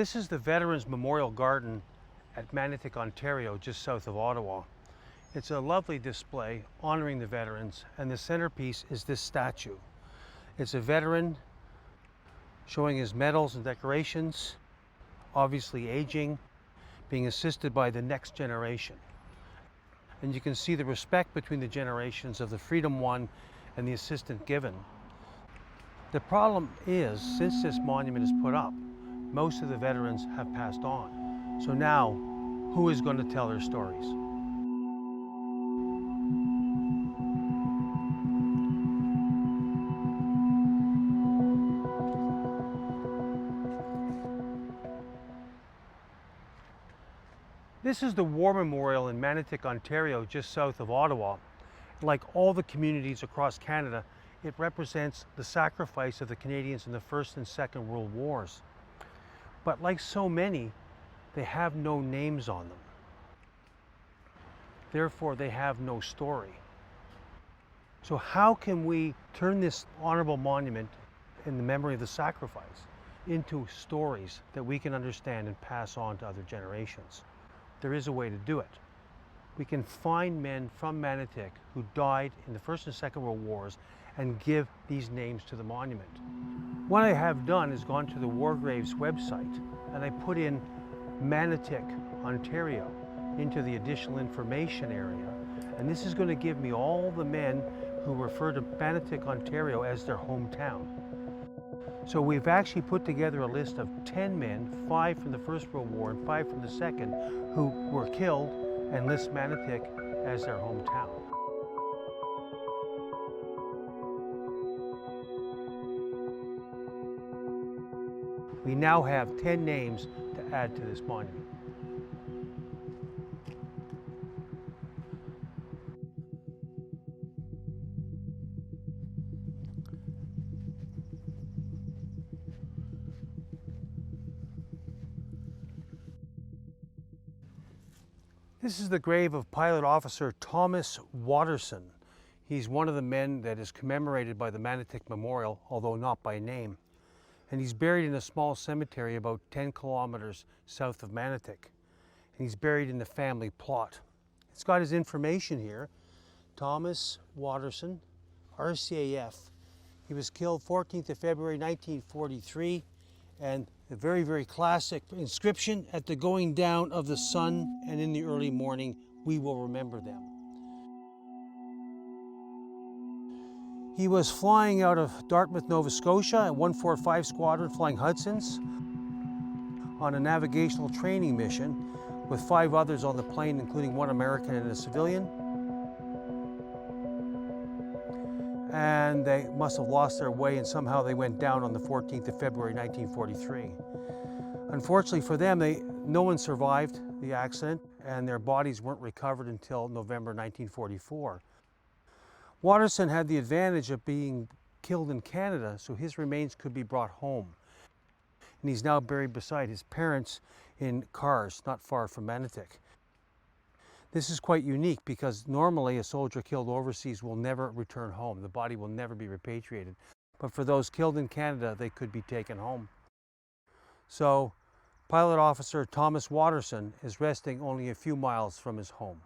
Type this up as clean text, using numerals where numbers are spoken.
This is the Veterans Memorial Garden at Manotick, Ontario, just south of Ottawa. It's a lovely display honoring the veterans, and the centerpiece is this statue. It's a veteran showing his medals and decorations, obviously aging, being assisted by the next generation. And you can see the respect between the generations of the freedom won and the assistance given. The problem is, since this monument is put up, most of the veterans have passed on. So now, who is going to tell their stories? This is the War Memorial in Manotick, Ontario, just south of Ottawa. Like all the communities across Canada, it represents the sacrifice of the Canadians in the First and Second World Wars. But like so many, they have no names on them. Therefore, they have no story. So how can we turn this honorable monument in the memory of the sacrifice into stories that we can understand and pass on to other generations? There is a way to do it. We can find men from Manotick who died in the First and Second World Wars and give these names to the monument. What I have done is gone to the War Graves website and I put in Manotick, Ontario into the additional information area. And this is going to give me all the men who refer to Manotick, Ontario as their hometown. So we've actually put together a list of 10 men, 5 from the First World War and 5 from the Second, who were killed, and list Manotick as their hometown. We now have 10 names to add to this monument. This is the grave of Pilot Officer Thomas Watterson. He's one of the men that is commemorated by the Manotick Memorial, although not by name. And he's buried in a small cemetery about 10 kilometers south of Manotick. And he's buried in the family plot. It's got his information here. Thomas Watterson, RCAF. He was killed 14th of February 1943, and a very, very classic inscription: at the going down of the sun and in the early morning, we will remember them. He was flying out of Dartmouth, Nova Scotia at 145 Squadron, flying Hudsons on a navigational training mission with 5 others on the plane, including 1 American and a civilian. And they must have lost their way and somehow they went down on the 14th of February 1943. Unfortunately for them, no one survived the accident and their bodies weren't recovered until November 1944. Watterson had the advantage of being killed in Canada, so his remains could be brought home. And he's now buried beside his parents in Cars, not far from Manotick. This is quite unique because normally a soldier killed overseas will never return home. The body will never be repatriated. But for those killed in Canada, they could be taken home. So Pilot Officer Thomas Watterson is resting only a few miles from his home.